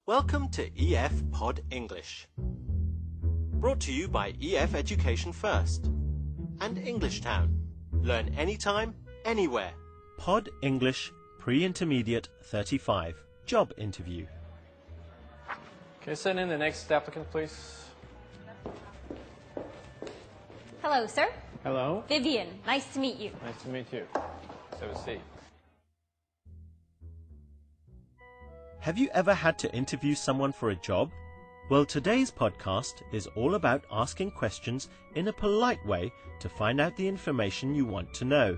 Welcome to EF Pod English. Brought to you by EF Education First and Englishtown. Learn anytime, anywhere. Pod English Pre-Intermediate 35. Job interview. Okay, send in the next applicant, please. Hello, sir. Hello. Vivian, nice to meet you. Nice to meet you. Let's have a seat. Have you ever had to interview someone for a job? Well, today's podcast is all about asking questions in a polite way to find out the information you want to know.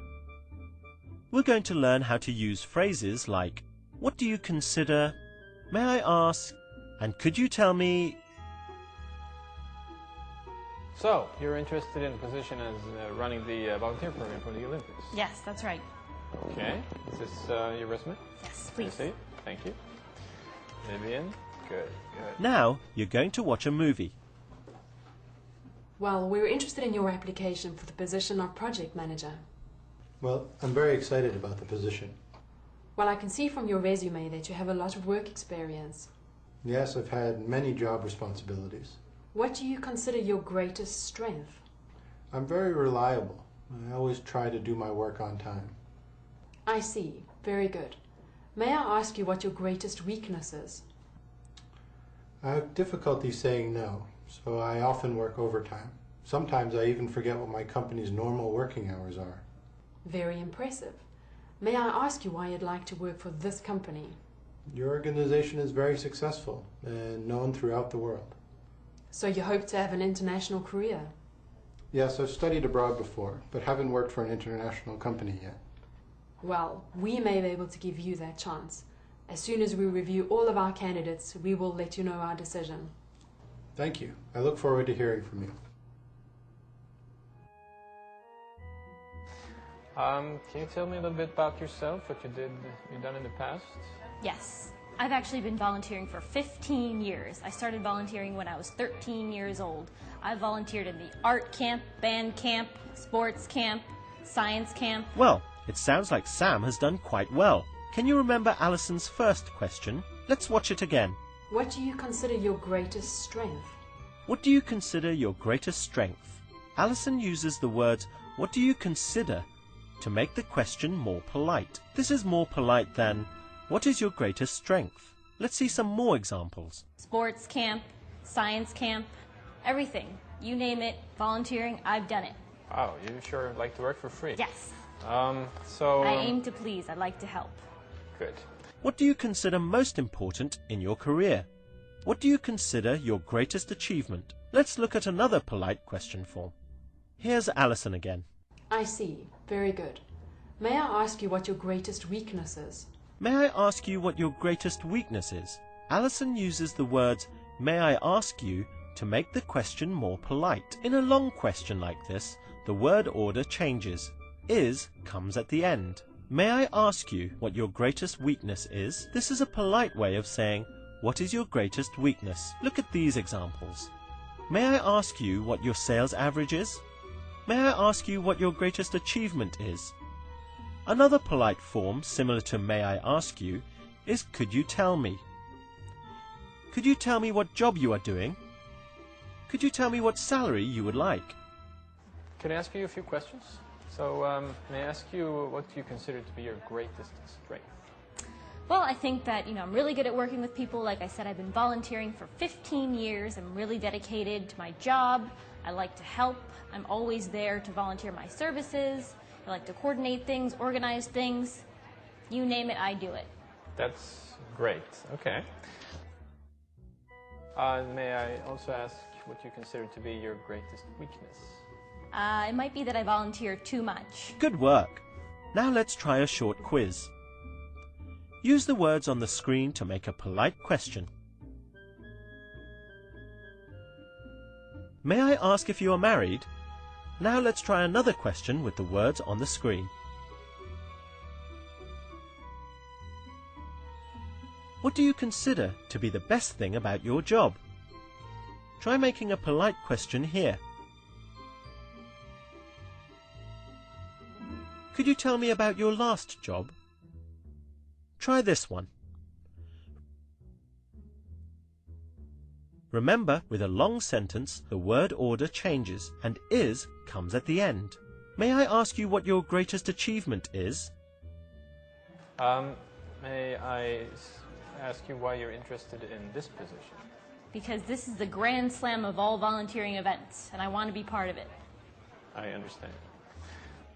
We're going to learn how to use phrases like, what do you consider? May I ask? And could you tell me? So, you're interested in a position as running the volunteer program for the Olympics? Yes, that's right. Okay. Is this your resume? Yes, please. I see. Thank you. Vivian? Good. Now you're going to watch a movie. Well, we were interested in your application for the position of project manager. Well, I'm very excited about the position. Well, I can see from your resume that you have a lot of work experience. Yes, I've had many job responsibilities. What do you consider your greatest strength? I'm very reliable. I always try to do my work on time. I see. Very good. May I ask you what your greatest weakness is? I have difficulty saying no, so I often work overtime. Sometimes I even forget what my company's normal working hours are. Very impressive. May I ask you why you'd like to work for this company? Your organization is very successful and known throughout the world. So you hope to have an international career? Yes, I've studied abroad before, but haven't worked for an international company yet. Well, we may be able to give you that chance. As soon as we review all of our candidates, we will let you know our decision. Thank you. I look forward to hearing from you. Can you tell me a little bit about yourself, what you've done in the past? Yes. I've actually been volunteering for 15 years. I started volunteering when I was 13 years old. I volunteered in the art camp, band camp, sports camp, science camp. Well, it sounds like Sam has done quite well. Can you remember Alison's first question? Let's watch it again. What do you consider your greatest strength? What do you consider your greatest strength? Alison uses the words, what do you consider, to make the question more polite. This is more polite than, what is your greatest strength? Let's see some more examples. Sports camp, science camp, everything. You name it, volunteering, I've done it. Wow, you sure like to work for free. Yes. I aim to please. I'd like to help. Good. What do you consider most important in your career? What do you consider your greatest achievement? Let's look at another polite question form. Here's Alison again. I see. Very good. May I ask you what your greatest weakness is? May I ask you what your greatest weakness is? Alison uses the words, may I ask you, to make the question more polite. In a long question like this, the word order changes. Is comes at the end. May I ask you what your greatest weakness is? This is a polite way of saying, what is your greatest weakness? Look at these examples. May I ask you what your sales average is? May I ask you what your greatest achievement is? Another polite form similar to may I ask you is could you tell me? Could you tell me what job you are doing? Could you tell me what salary you would like? Can I ask you a few questions? So, may I ask you what you consider to be your greatest strength? Well, I think that, I'm really good at working with people. Like I said, I've been volunteering for 15 years. I'm really dedicated to my job. I like to help. I'm always there to volunteer my services. I like to coordinate things, organize things. You name it, I do it. That's great. Okay. May I also ask what you consider to be your greatest weakness? It might be that I volunteer too much. Good work. Now let's try a short quiz. Use the words on the screen to make a polite question. May I ask if you are married? Now let's try another question with the words on the screen. What do you consider to be the best thing about your job? Try making a polite question here. Could you tell me about your last job? Try this one. Remember, with a long sentence, the word order changes and is comes at the end. May I ask you what your greatest achievement is? May I ask you why you're interested in this position? Because this is the grand slam of all volunteering events, and I want to be part of it. I understand.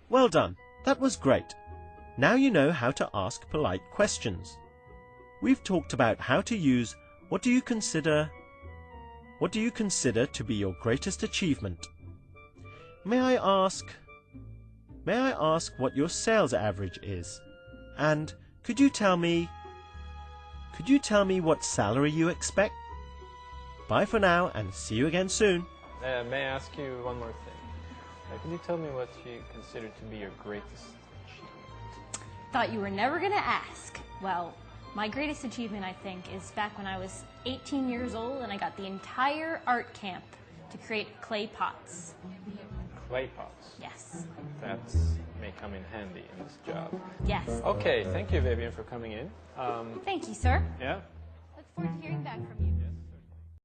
Well done. That was great. Now you know how to ask polite questions. We've talked about how to use what do you consider to be your greatest achievement? May I ask what your sales average is? And could you tell me what salary you expect? Bye for now and see you again soon. May I ask you one more thing? Could you tell me what you consider to be your greatest achievement? Thought you were never going to ask. Well, my greatest achievement, I think, is back when I was 18 years old and I got the entire art camp to create clay pots. Clay pots? Yes. That may come in handy in this job. Yes. Okay, thank you, Vivian, for coming in. Thank you, sir. Yeah? Look forward to hearing back from you.